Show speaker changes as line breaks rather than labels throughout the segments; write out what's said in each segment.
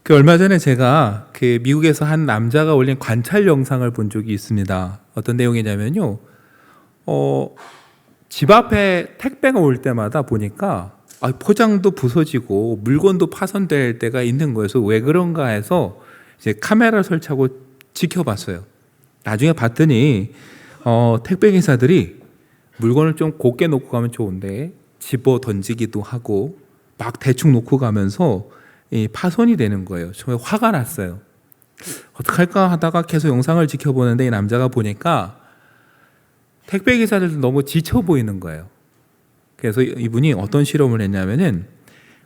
얼마 전에 제가 미국에서 한 남자가 올린 관찰 영상을 본 적이 있습니다. 어떤 내용이냐면요. 집 앞에 택배가 올 때마다 보니까 포장도 부서지고 물건도 파손될 때가 있는 거예요. 그래서 왜 그런가 해서 이제 카메라를 설치하고 지켜봤어요. 나중에 봤더니 택배 기사들이 물건을 좀 곱게 놓고 가면 좋은데 집어 던지기도 하고 막 대충 놓고 가면서 파손이 되는 거예요. 처음에 화가 났어요. 어떡할까 하다가 계속 영상을 지켜보는데 이 남자가 보니까 택배 기사들도 너무 지쳐 보이는 거예요. 그래서 이분이 어떤 실험을 했냐면은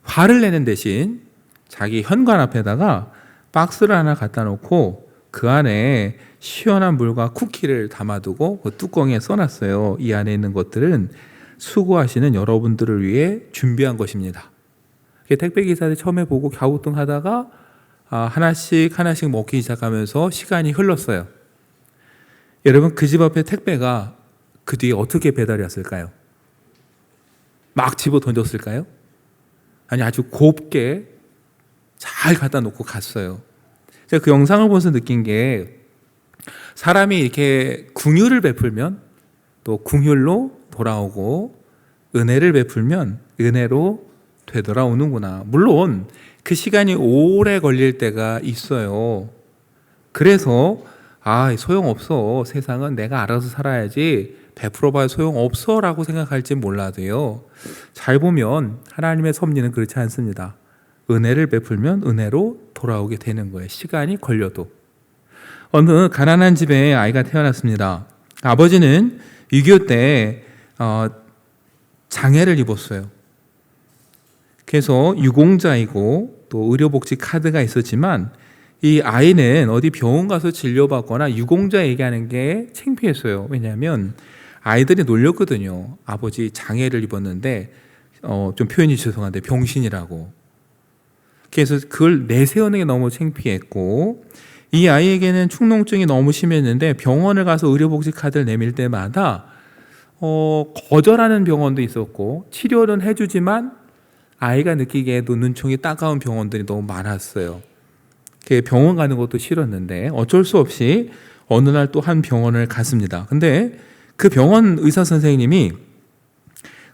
화를 내는 대신 자기 현관 앞에다가 박스를 하나 갖다 놓고 그 안에 시원한 물과 쿠키를 담아두고 그 뚜껑에 써놨어요. 이 안에 있는 것들은 수고하시는 여러분들을 위해 준비한 것입니다. 택배 기사들이 처음에 보고 갸우뚱하다가 하나씩 먹기 시작하면서 시간이 흘렀어요. 여러분, 그 집 앞에 택배가 그 뒤에 어떻게 배달이 왔을까요? 막 집어 던졌을까요? 아니, 아주 곱게 잘 갖다 놓고 갔어요. 제가 그 영상을 보면서 느낀 게 사람이 이렇게 긍휼을 베풀면 또 긍휼로 돌아오고 은혜를 베풀면 은혜로 되돌아오는구나. 물론 그 시간이 오래 걸릴 때가 있어요. 그래서 소용없어. 세상은 내가 알아서 살아야지 베풀어봐야 소용없어 라고 생각할지 몰라도요. 잘 보면 하나님의 섭리는 그렇지 않습니다. 은혜를 베풀면 은혜로 돌아오게 되는 거예요. 시간이 걸려도. 어느 가난한 집에 아이가 태어났습니다. 아버지는 6.25 때 장애를 입었어요. 그래서 유공자이고 또 의료복지 카드가 있었지만 이 아이는 어디 병원 가서 진료받거나 유공자 얘기하는 게 창피했어요. 왜냐하면 아이들이 놀렸거든요. 아버지 장애를 입었는데 좀 표현이 죄송한데 병신이라고. 그래서 그걸 내세우는 게 너무 창피했고 이 아이에게는 축농증이 너무 심했는데 병원을 가서 의료복지 카드를 내밀 때마다 거절하는 병원도 있었고 치료는 해주지만 아이가 느끼기에도 눈총이 따가운 병원들이 너무 많았어요. 병원 가는 것도 싫었는데 어쩔 수 없이 어느 날 또 한 병원을 갔습니다. 근데 그 병원 의사 선생님이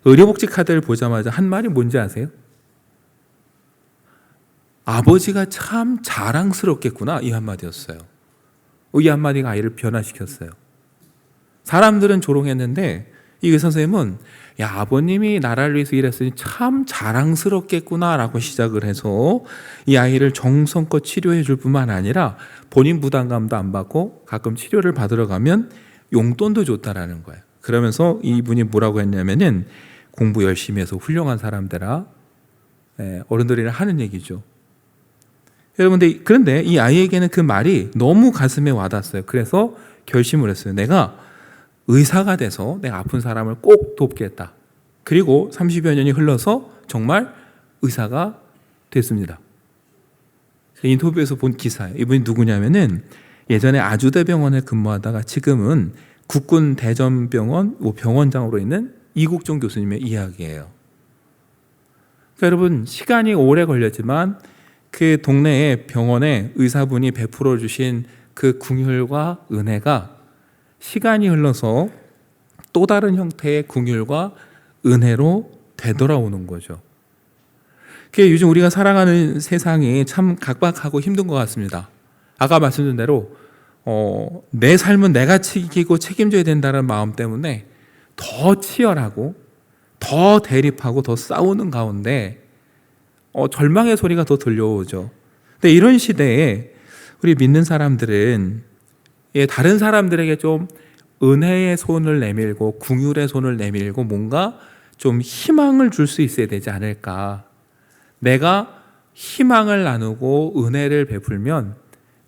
의료복지 카드를 보자마자 한 말이 뭔지 아세요? 아버지가 참 자랑스럽겠구나, 이 한마디였어요. 이 한마디가 아이를 변화시켰어요. 사람들은 조롱했는데 이 의사 선생님은 아버님이 나라를 위해서 일했으니 참 자랑스럽겠구나 라고 시작을 해서 이 아이를 정성껏 치료해 줄 뿐만 아니라 본인 부담감도 안 받고 가끔 치료를 받으러 가면 용돈도 줬다라는 거예요. 그러면서 이분이 뭐라고 했냐면은 공부 열심히 해서 훌륭한 사람들아, 어른들이랑 하는 얘기죠. 여러분들, 그런데 이 아이에게는 그 말이 너무 가슴에 와닿았어요. 그래서 결심을 했어요. 내가 의사가 돼서 내가 아픈 사람을 꼭 돕겠다. 그리고 30여 년이 흘러서 정말 의사가 됐습니다. 인터뷰에서 본 기사예요. 이분이 누구냐면은 예전에 아주대병원에 근무하다가 지금은 국군 대전병원 병원장으로 있는 이국종 교수님의 이야기예요. 그러니까 여러분, 시간이 오래 걸렸지만 그 동네의 병원에 의사분이 베풀어 주신 그 긍휼과 은혜가 시간이 흘러서 또 다른 형태의 긍휼과 은혜로 되돌아오는 거죠. 요즘 우리가 살아가는 세상이 참 각박하고 힘든 것 같습니다. 아까 말씀드린 대로 내 삶은 내가 지키고 책임져야 된다는 마음 때문에 더 치열하고 더 대립하고 더 싸우는 가운데 절망의 소리가 더 들려오죠. 근데 이런 시대에 우리 믿는 사람들은 다른 사람들에게 좀 은혜의 손을 내밀고 긍휼의 손을 내밀고 뭔가 좀 희망을 줄 수 있어야 되지 않을까. 내가 희망을 나누고 은혜를 베풀면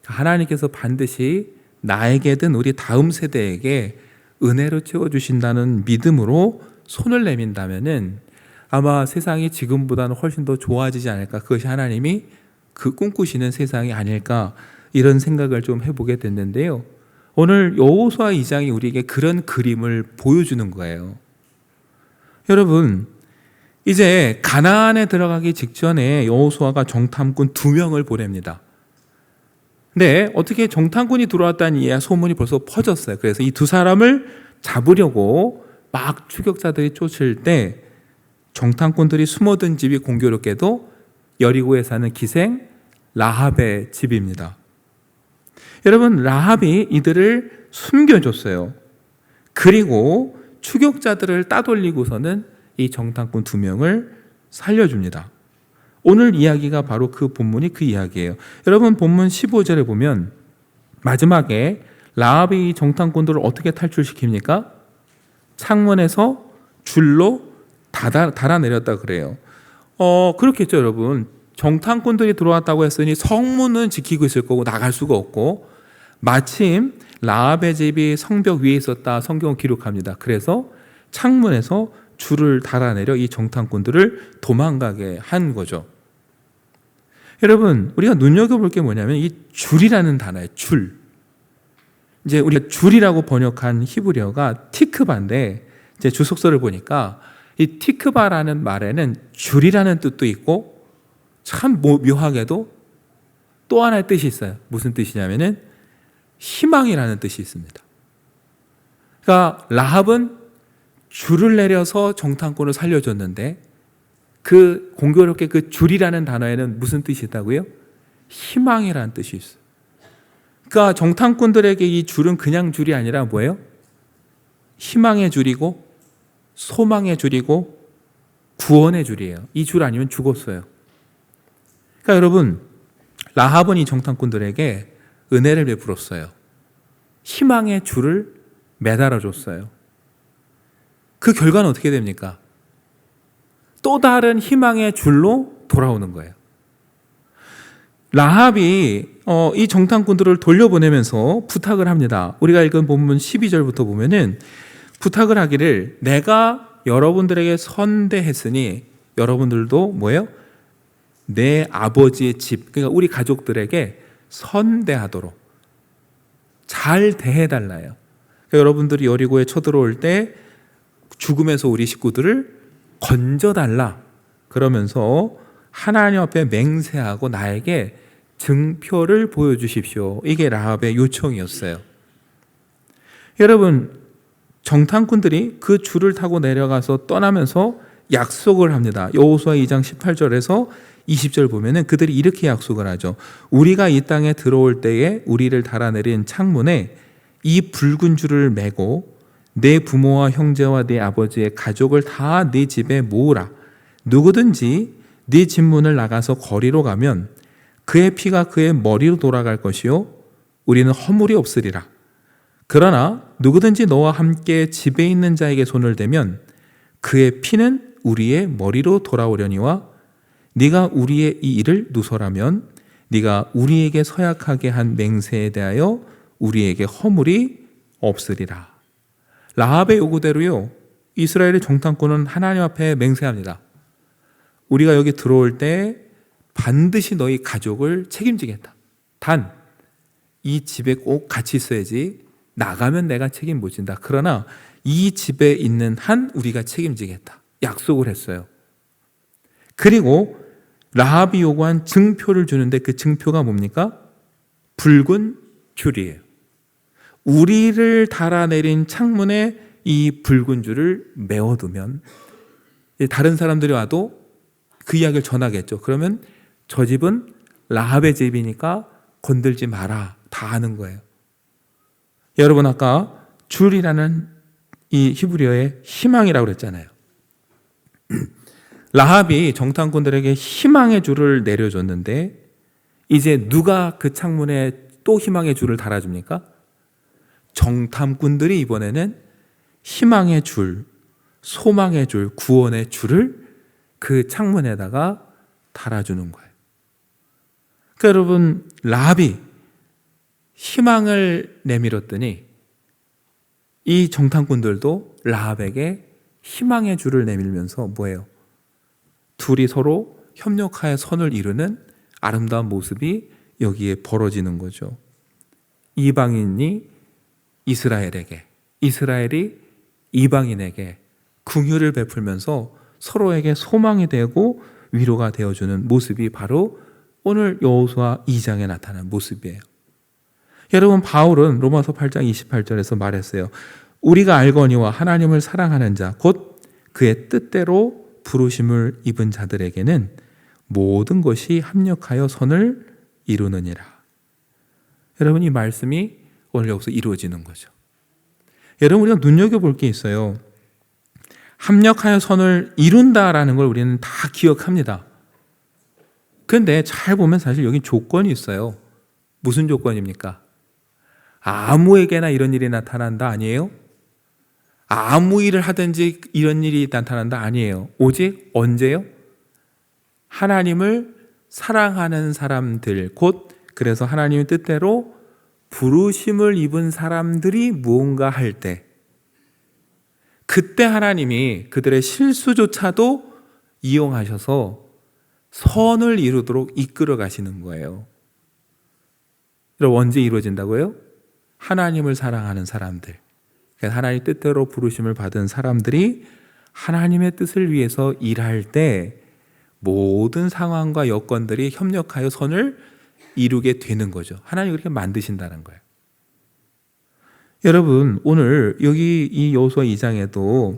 하나님께서 반드시 나에게든 우리 다음 세대에게 은혜로 채워주신다는 믿음으로 손을 내민다면은 아마 세상이 지금보다는 훨씬 더 좋아지지 않을까. 그것이 하나님이 그 꿈꾸시는 세상이 아닐까. 이런 생각을 좀 해보게 됐는데요. 오늘 여호수아 2장이 우리에게 그런 그림을 보여주는 거예요. 여러분, 이제 가나안에 들어가기 직전에 여호수아가 정탐꾼 2명을 보냅니다. 근데 어떻게 정탐꾼이 들어왔다는 이야 소문이 벌써 퍼졌어요. 그래서 이 2사람을 잡으려고 막 추격자들이 쫓을 때 정탐꾼들이 숨어든 집이 공교롭게도 여리고에 사는 기생 라합의 집입니다. 여러분, 라합이 이들을 숨겨줬어요. 그리고 추격자들을 따돌리고서는 이 정탐꾼 2명을 살려줍니다. 오늘 이야기가 바로 그 본문이 그 이야기예요. 여러분, 본문 15절에 보면 마지막에 라합이 정탐꾼들을 어떻게 탈출시킵니까? 창문에서 줄로 달아내렸다 그래요. 그렇겠죠, 여러분. 정탐꾼들이 들어왔다고 했으니 성문은 지키고 있을 거고 나갈 수가 없고, 마침 라합의 집이 성벽 위에 있었다 성경은 기록합니다. 그래서 창문에서 줄을 달아내려 이 정탐꾼들을 도망가게 한 거죠. 여러분, 우리가 눈여겨볼 게 뭐냐면 이 줄이라는 단어예요. 줄. 이제 우리가 줄이라고 번역한 히브리어가 티크바인데, 이제 주석서를 보니까 이 티크바라는 말에는 줄이라는 뜻도 있고 참 묘하게도 또 하나의 뜻이 있어요. 무슨 뜻이냐면은 희망이라는 뜻이 있습니다. 그러니까 라합은 줄을 내려서 정탐꾼을 살려줬는데 그 공교롭게 그 줄이라는 단어에는 무슨 뜻이 있다고요? 희망이라는 뜻이 있어요. 그러니까 정탐꾼들에게 이 줄은 그냥 줄이 아니라 뭐예요? 희망의 줄이고 소망의 줄이고 구원의 줄이에요. 이 줄 아니면 죽었어요. 그러니까 여러분, 라합은 이 정탐꾼들에게 은혜를 베풀었어요. 희망의 줄을 매달아줬어요. 그 결과는 어떻게 됩니까? 또 다른 희망의 줄로 돌아오는 거예요. 라합이 이 정탐꾼들을 돌려보내면서 부탁을 합니다. 우리가 읽은 본문 12절부터 보면은 부탁을 하기를, 내가 여러분들에게 선대했으니 여러분들도 뭐예요? 내 아버지의 집, 그러니까 우리 가족들에게 선대하도록 잘 대해달라요. 그러니까 여러분들이 여리고에 쳐들어올 때 죽음에서 우리 식구들을 건져달라 그러면서 하나님 앞에 맹세하고 나에게 증표를 보여주십시오. 이게 라합의 요청이었어요. 여러분, 정탐꾼들이 그 줄을 타고 내려가서 떠나면서 약속을 합니다. 여호수아 2장 18절에서 20절 보면은 그들이 이렇게 약속을 하죠. 우리가 이 땅에 들어올 때에 우리를 달아내린 창문에 이 붉은 줄을 매고 내 부모와 형제와 내 아버지의 가족을 다 네 집에 모으라. 누구든지 네 집 문을 나가서 거리로 가면 그의 피가 그의 머리로 돌아갈 것이요 우리는 허물이 없으리라. 그러나 누구든지 너와 함께 집에 있는 자에게 손을 대면 그의 피는 우리의 머리로 돌아오려니와 네가 우리의 이 일을 누설하면 네가 우리에게 서약하게 한 맹세에 대하여 우리에게 허물이 없으리라. 라합의 요구대로요, 이스라엘의 정탐꾼은 하나님 앞에 맹세합니다. 우리가 여기 들어올 때 반드시 너희 가족을 책임지겠다. 단 이 집에 꼭 같이 있어야지. 나가면 내가 책임 못 진다. 그러나 이 집에 있는 한 우리가 책임지겠다. 약속을 했어요. 그리고 라합이 요구한 증표를 주는데 그 증표가 뭡니까? 붉은 줄이에요. 우리를 달아내린 창문에 이 붉은 줄을 메워두면 다른 사람들이 와도 그 이야기를 전하겠죠. 그러면 저 집은 라합의 집이니까 건들지 마라. 다 아는 거예요. 여러분, 아까 줄이라는 이 히브리어의 희망이라고 그랬잖아요. 라합이 정탐꾼들에게 희망의 줄을 내려줬는데 이제 누가 그 창문에 또 희망의 줄을 달아줍니까? 정탐꾼들이 이번에는 희망의 줄, 소망의 줄, 구원의 줄을 그 창문에다가 달아주는 거예요. 그러니까 여러분, 라합이 희망을 내밀었더니 이 정탐꾼들도 라합에게 희망의 줄을 내밀면서 뭐예요? 둘이 서로 협력하여 선을 이루는 아름다운 모습이 여기에 벌어지는 거죠. 이방인이 이스라엘에게, 이스라엘이 이방인에게 긍휼을 베풀면서 서로에게 소망이 되고 위로가 되어주는 모습이 바로 오늘 여호수아 2장에 나타난 모습이에요. 여러분, 바울은 로마서 8장 28절에서 말했어요. 우리가 알거니와 하나님을 사랑하는 자 곧 그의 뜻대로 부르심을 입은 자들에게는 모든 것이 합력하여 선을 이루느니라. 여러분, 이 말씀이 오늘 여기서 이루어지는 거죠. 여러분, 우리가 눈여겨볼 게 있어요. 합력하여 선을 이룬다라는 걸 우리는 다 기억합니다. 그런데 잘 보면 사실 여기 조건이 있어요. 무슨 조건입니까? 아무에게나 이런 일이 나타난다 아니에요? 아무 일을 하든지 이런 일이 나타난다 아니에요. 오직 언제요? 하나님을 사랑하는 사람들, 곧 그래서 하나님의 뜻대로 부르심을 입은 사람들이 무언가 할 때, 그때 하나님이 그들의 실수조차도 이용하셔서 선을 이루도록 이끌어 가시는 거예요. 여러분, 언제 이루어진다고요? 하나님을 사랑하는 사람들, 하나님 뜻대로 부르심을 받은 사람들이 하나님의 뜻을 위해서 일할 때 모든 상황과 여건들이 협력하여 선을 이루게 되는 거죠. 하나님이 그렇게 만드신다는 거예요. 여러분, 오늘 여기 이 여호수아 2장에도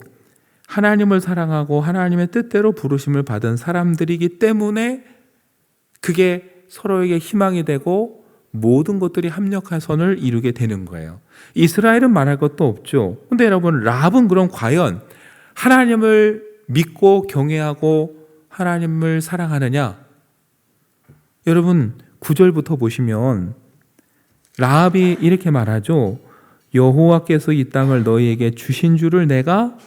하나님을 사랑하고 하나님의 뜻대로 부르심을 받은 사람들이기 때문에 그게 서로에게 희망이 되고 모든 것들이 합력한 선을 이루게 되는 거예요. 이스라엘은 말할 것도 없죠. 근데 여러분, 라합은 그럼 과연 하나님을 믿고 경외하고 하나님을 사랑하느냐? 여러분, 9절부터 보시면 라합이 이렇게 말하죠. 여호와께서 이 땅을 너희에게 주신 줄을 내가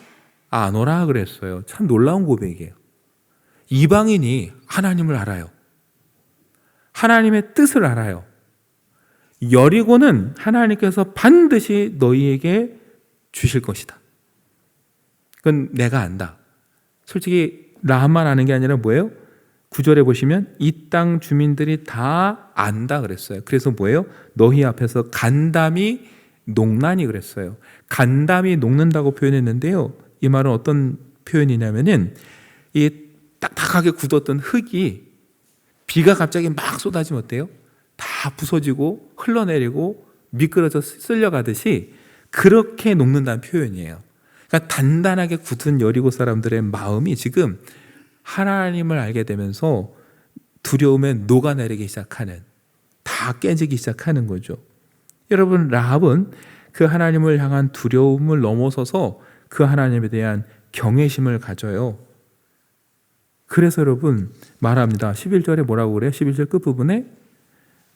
아노라 그랬어요. 참 놀라운 고백이에요. 이방인이 하나님을 알아요. 하나님의 뜻을 알아요. 여리고는 하나님께서 반드시 너희에게 주실 것이다. 그건 내가 안다. 솔직히 라합만 아는 게 아니라 뭐예요? 9절에 보시면 이 땅 주민들이 다 안다 그랬어요. 그래서 뭐예요? 너희 앞에서 간담이 녹나니 그랬어요. 간담이 녹는다고 표현했는데요. 이 말은 어떤 표현이냐면은 이 딱딱하게 굳었던 흙이 비가 갑자기 막 쏟아지면 어때요? 다 부서지고 흘러내리고 미끄러져 쓸려가듯이 그렇게 녹는다는 표현이에요. 그러니까 단단하게 굳은 여리고 사람들의 마음이 지금 하나님을 알게 되면서 두려움에 녹아내리기 시작하는, 다 깨지기 시작하는 거죠. 여러분, 라합은 그 하나님을 향한 두려움을 넘어서서 그 하나님에 대한 경외심을 가져요. 그래서 여러분 말합니다. 11절에 뭐라고 그래요? 11절 끝부분에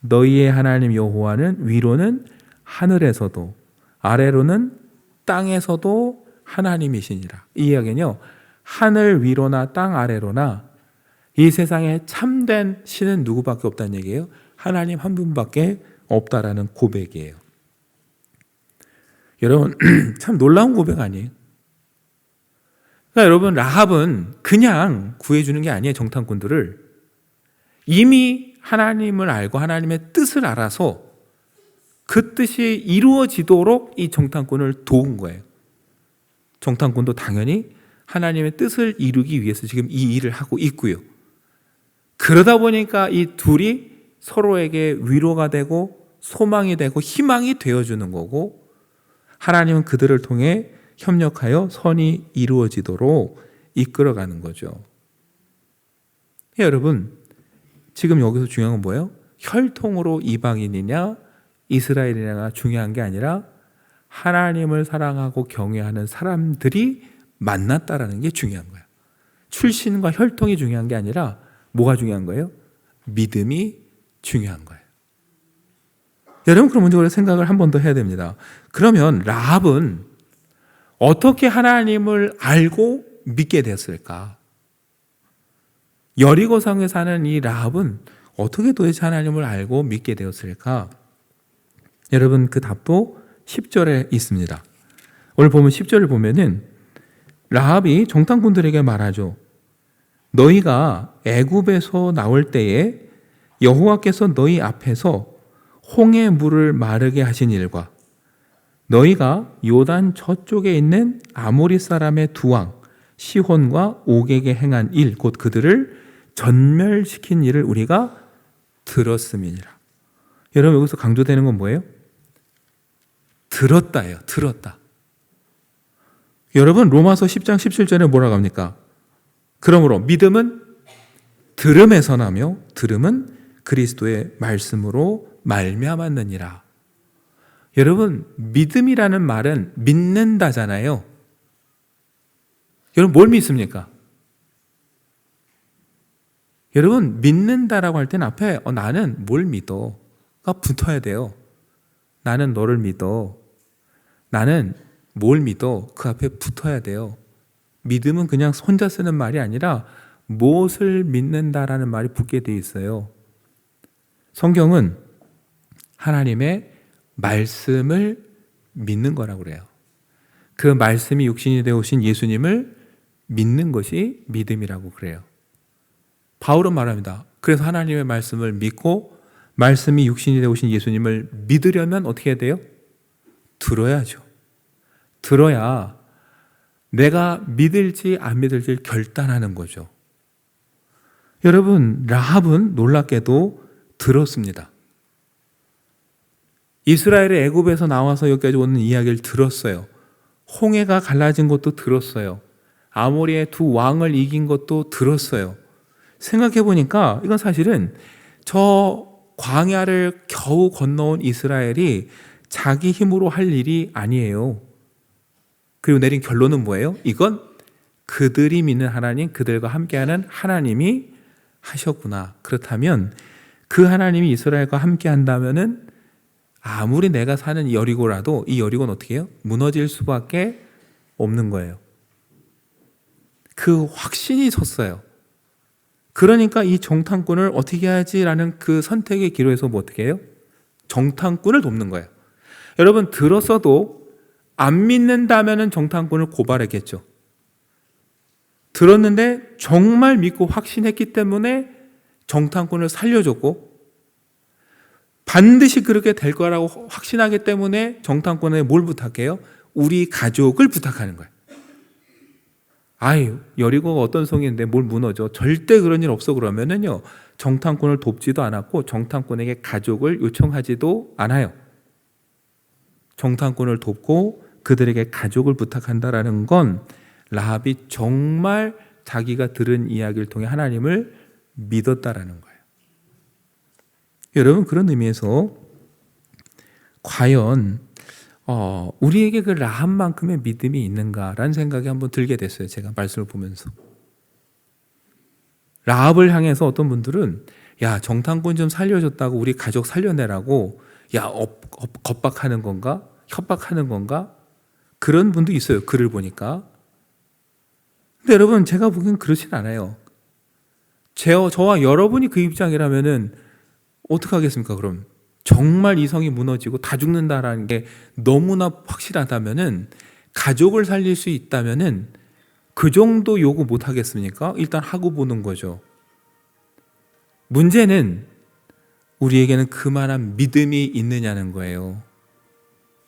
너희의 하나님 여호와는 위로는 하늘에서도 아래로는 땅에서도 하나님이시니라. 이 이야기는요, 하늘 위로나 땅 아래로나 이 세상에 참된 신은 누구밖에 없다는 얘기예요. 하나님 한 분밖에 없다라는 고백이에요. 여러분, 참 놀라운 고백 아니에요? 그러니까 여러분, 라합은 그냥 구해주는 게 아니에요. 정탐꾼들을 이미 하나님을 알고 하나님의 뜻을 알아서 그 뜻이 이루어지도록 이 정탐꾼을 도운 거예요. 정탐꾼도 당연히 하나님의 뜻을 이루기 위해서 지금 이 일을 하고 있고요. 그러다 보니까 이 둘이 서로에게 위로가 되고 소망이 되고 희망이 되어주는 거고, 하나님은 그들을 통해 협력하여 선이 이루어지도록 이끌어가는 거죠. 여러분, 지금 여기서 중요한 건 뭐예요? 혈통으로 이방인이냐 이스라엘이냐가 중요한 게 아니라 하나님을 사랑하고 경외하는 사람들이 만났다라는 게 중요한 거예요. 출신과 혈통이 중요한 게 아니라 뭐가 중요한 거예요? 믿음이 중요한 거예요. 여러분, 그럼 먼저 생각을 한 번 더 해야 됩니다. 그러면 라합은 어떻게 하나님을 알고 믿게 됐을까? 여리고성에 사는 이 라합은 어떻게 도대체 하나님을 알고 믿게 되었을까? 여러분, 그 답도 10절에 있습니다. 오늘 보면 10절을 보면은 라합이 정탐꾼들에게 말하죠. 너희가 애굽에서 나올 때에 여호와께서 너희 앞에서 홍해 물을 마르게 하신 일과 너희가 요단 저쪽에 있는 아모리 사람의 두 왕 시혼과 옥에게 행한 일, 곧 그들을 전멸시킨 일을 우리가 들었음이니라. 여러분, 여기서 강조되는 건 뭐예요? 들었다예요. 들었다. 여러분, 로마서 10장 17절에 뭐라고 합니까? 그러므로 믿음은 들음에서 나며 들음은 그리스도의 말씀으로 말미암았느니라. 여러분, 믿음이라는 말은 믿는다잖아요. 여러분, 뭘 믿습니까? 여러분, 믿는다라고 할 때는 앞에 나는 뭘 믿어가 붙어야 돼요. 나는 너를 믿어. 나는 뭘 믿어. 그 앞에 붙어야 돼요. 믿음은 그냥 혼자 쓰는 말이 아니라 무엇을 믿는다라는 말이 붙게 돼 있어요. 성경은 하나님의 말씀을 믿는 거라고 그래요. 그 말씀이 육신이 되어 오신 예수님을 믿는 것이 믿음이라고 그래요. 바울은 말합니다. 그래서 하나님의 말씀을 믿고 말씀이 육신이 되어 오신 예수님을 믿으려면 어떻게 해야 돼요? 들어야죠. 들어야 내가 믿을지 안 믿을지 결단하는 거죠. 여러분, 라합은 놀랍게도 들었습니다. 이스라엘의 애굽에서 나와서 여기까지 오는 이야기를 들었어요. 홍해가 갈라진 것도 들었어요. 아모리의 두 왕을 이긴 것도 들었어요. 생각해 보니까 이건 사실은 저 광야를 겨우 건너온 이스라엘이 자기 힘으로 할 일이 아니에요. 그리고 내린 결론은 뭐예요? 이건 그들이 믿는 하나님, 그들과 함께하는 하나님이 하셨구나. 그렇다면 그 하나님이 이스라엘과 함께 한다면은 아무리 내가 사는 여리고라도 이 여리고는 어떻게 해요? 무너질 수밖에 없는 거예요. 그 확신이 섰어요. 그러니까 이 정탐꾼을 어떻게 해야지라는 그 선택의 기로에서 뭐 어떻게 해요? 정탐꾼을 돕는 거예요. 여러분, 들었어도 안 믿는다면은 정탐꾼을 고발했겠죠. 들었는데 정말 믿고 확신했기 때문에 정탐꾼을 살려줬고, 반드시 그렇게 될 거라고 확신하기 때문에 정탐꾼에 뭘 부탁해요? 우리 가족을 부탁하는 거예요. 아유, 여리고가 어떤 성인데 뭘 무너져? 절대 그런 일 없어. 그러면은요, 정탐꾼을 돕지도 않았고 정탐꾼에게 가족을 요청하지도 않아요. 정탐꾼을 돕고 그들에게 가족을 부탁한다라는 건 라합이 정말 자기가 들은 이야기를 통해 하나님을 믿었다라는 거예요. 여러분, 그런 의미에서 과연 우리에게 그 라합만큼의 믿음이 있는가라는 생각이 한번 들게 됐어요. 제가 말씀을 보면서. 라합을 향해서 어떤 분들은 야, 정탐꾼 좀 살려줬다고 우리 가족 살려내라고 야, 겁박하는 건가? 협박하는 건가? 그런 분도 있어요. 글을 보니까. 근데 여러분, 제가 보기엔 그렇진 않아요. 저와 여러분이 그 입장이라면은 어떻게 하겠습니까? 그럼 정말 이성이 무너지고 다 죽는다라는 게 너무나 확실하다면은, 가족을 살릴 수 있다면은 그 정도 요구 못 하겠습니까? 일단 하고 보는 거죠. 문제는 우리에게는 그만한 믿음이 있느냐는 거예요.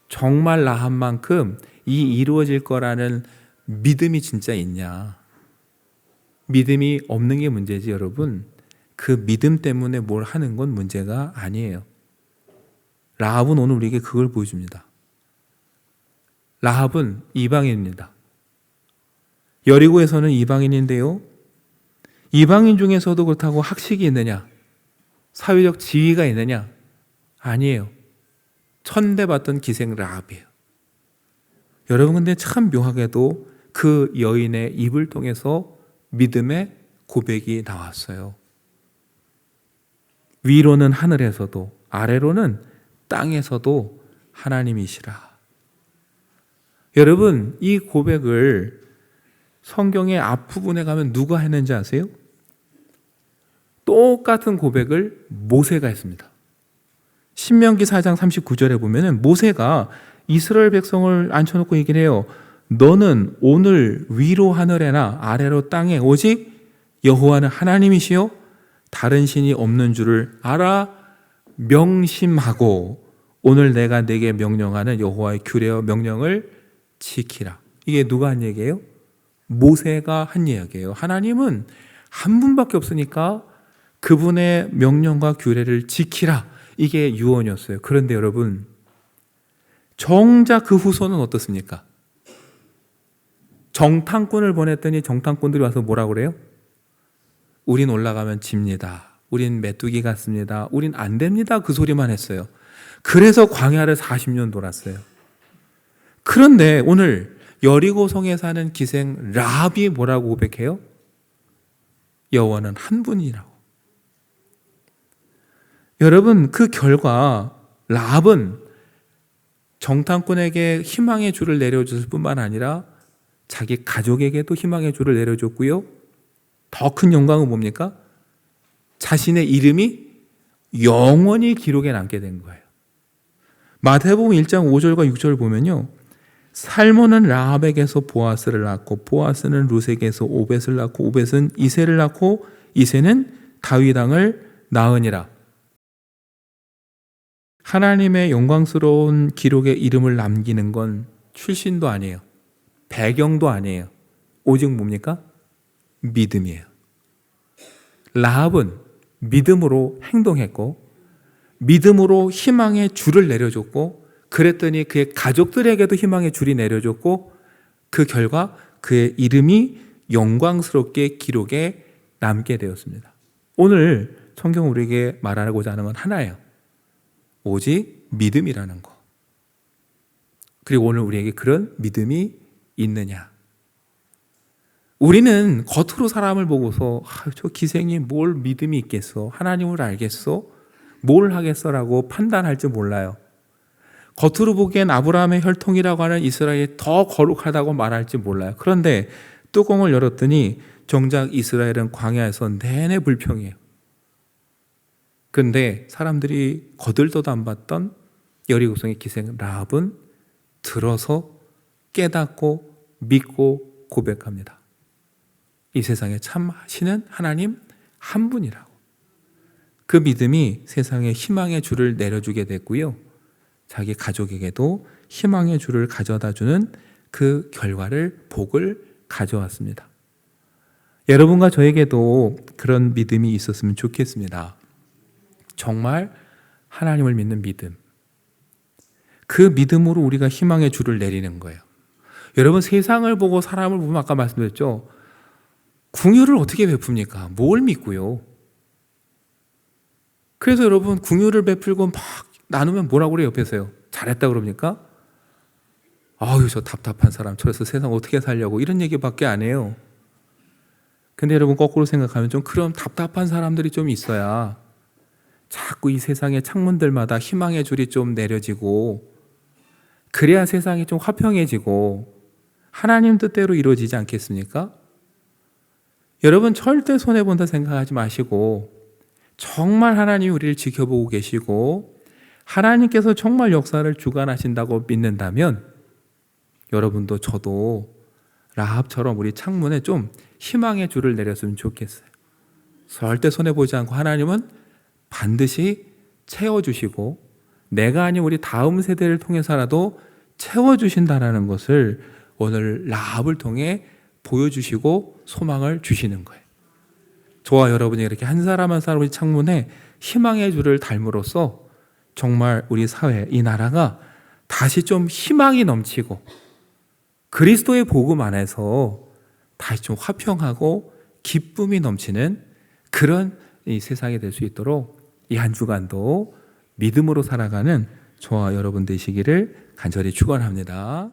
정말 라합만큼 이 이루어질 거라는 믿음이 진짜 있냐? 믿음이 없는 게 문제지, 여러분. 그 믿음 때문에 뭘 하는 건 문제가 아니에요. 라합은 오늘 우리에게 그걸 보여줍니다. 라합은 이방인입니다. 여리고에서는 이방인인데요, 이방인 중에서도 그렇다고 학식이 있느냐, 사회적 지위가 있느냐? 아니에요. 천대받던 기생 라합이에요. 여러분, 근데 참 묘하게도 그 여인의 입을 통해서 믿음의 고백이 나왔어요. 위로는 하늘에서도 아래로는 땅에서도 하나님이시라. 여러분, 이 고백을 성경의 앞부분에 가면 누가 했는지 아세요? 똑같은 고백을 모세가 했습니다. 신명기 4장 39절에 보면 모세가 이스라엘 백성을 앉혀놓고 얘기를 해요. 너는 오늘 위로 하늘에나 아래로 땅에 오직 여호와는 하나님이시요 다른 신이 없는 줄을 알아 명심하고 오늘 내가 내게 명령하는 여호와의 규례와 명령을 지키라. 이게 누가 한 얘기예요? 모세가 한 이야기예요. 하나님은 한 분밖에 없으니까 그분의 명령과 규례를 지키라. 이게 유언이었어요. 그런데 여러분, 정작 그 후손은 어떻습니까? 정탐꾼을 보냈더니 정탐꾼들이 와서 뭐라고 그래요? 우린 올라가면 집니다. 우린 메뚜기 같습니다. 우린 안 됩니다. 그 소리만 했어요. 그래서 광야를 40년 돌았어요. 그런데 오늘 여리고성에 사는 기생 라합이 뭐라고 고백해요? 여호와는 한 분이라고. 여러분, 그 결과 라합은 정탐꾼에게 희망의 줄을 내려줬을 뿐만 아니라 자기 가족에게도 희망의 줄을 내려줬고요. 더 큰 영광은 뭡니까? 자신의 이름이 영원히 기록에 남게 된 거예요. 마태복음 1장 5절과 6절을 보면요. 살몬은 라합에게서 보아스를 낳고 보아스는 루색에서 오벳을 낳고 오벳은 이새를 낳고 이새는 다윗 왕을 낳으니라. 하나님의 영광스러운 기록에 이름을 남기는 건 출신도 아니에요. 배경도 아니에요. 오직 뭡니까? 믿음이에요. 라합은 믿음으로 행동했고 믿음으로 희망의 줄을 내려줬고 그랬더니 그의 가족들에게도 희망의 줄이 내려줬고 그 결과 그의 이름이 영광스럽게 기록에 남게 되었습니다. 오늘 성경 우리에게 말하고자 하는 건 하나예요. 오직 믿음이라는 거. 그리고 오늘 우리에게 그런 믿음이 있느냐. 우리는 겉으로 사람을 보고서 저 기생이 뭘 믿음이 있겠어? 하나님을 알겠어? 뭘 하겠어라고 판단할 줄 몰라요. 겉으로 보기엔 아브라함의 혈통이라고 하는 이스라엘이 더 거룩하다고 말할지 몰라요. 그런데 뚜껑을 열었더니 정작 이스라엘은 광야에서 내내 불평이에요. 그런데 사람들이 거들떠도 안 봤던 여리고성의 기생 라합은 들어서 깨닫고 믿고 고백합니다. 이 세상에 참 하시는 하나님 한 분이라고. 그 믿음이 세상에 희망의 줄을 내려주게 됐고요. 자기 가족에게도 희망의 줄을 가져다주는 그 결과를 복을 가져왔습니다. 여러분과 저에게도 그런 믿음이 있었으면 좋겠습니다. 정말 하나님을 믿는 믿음. 그 믿음으로 우리가 희망의 줄을 내리는 거예요. 여러분, 세상을 보고 사람을 보면 아까 말씀드렸죠. 긍휼을 어떻게 베풉니까? 뭘 믿고요? 그래서 여러분, 긍휼을 베풀고 막 나누면 뭐라고 그래요? 옆에서요. 잘했다 그럽니까? 아유, 저 답답한 사람 저래서 세상 어떻게 살려고 이런 얘기밖에 안 해요. 근데 여러분, 거꾸로 생각하면 좀 그런 답답한 사람들이 좀 있어야 자꾸 이 세상의 창문들마다 희망의 줄이 좀 내려지고 그래야 세상이 좀 화평해지고 하나님 뜻대로 이루어지지 않겠습니까? 여러분, 절대 손해본다 생각하지 마시고 정말 하나님이 우리를 지켜보고 계시고 하나님께서 정말 역사를 주관하신다고 믿는다면 여러분도 저도 라합처럼 우리 창문에 좀 희망의 줄을 내렸으면 좋겠어요. 절대 손해보지 않고 하나님은 반드시 채워주시고 내가 아닌 우리 다음 세대를 통해서라도 채워주신다는 것을 오늘 라합을 통해 보여주시고 소망을 주시는 거예요. 저와 여러분이 이렇게 한 사람 한 사람 우리 창문에 희망의 줄을 달므로써 정말 우리 사회, 이 나라가 다시 좀 희망이 넘치고 그리스도의 복음 안에서 다시 좀 화평하고 기쁨이 넘치는 그런 이 세상이 될 수 있도록 이 한 주간도 믿음으로 살아가는 저와 여러분 되시기를 간절히 축원합니다.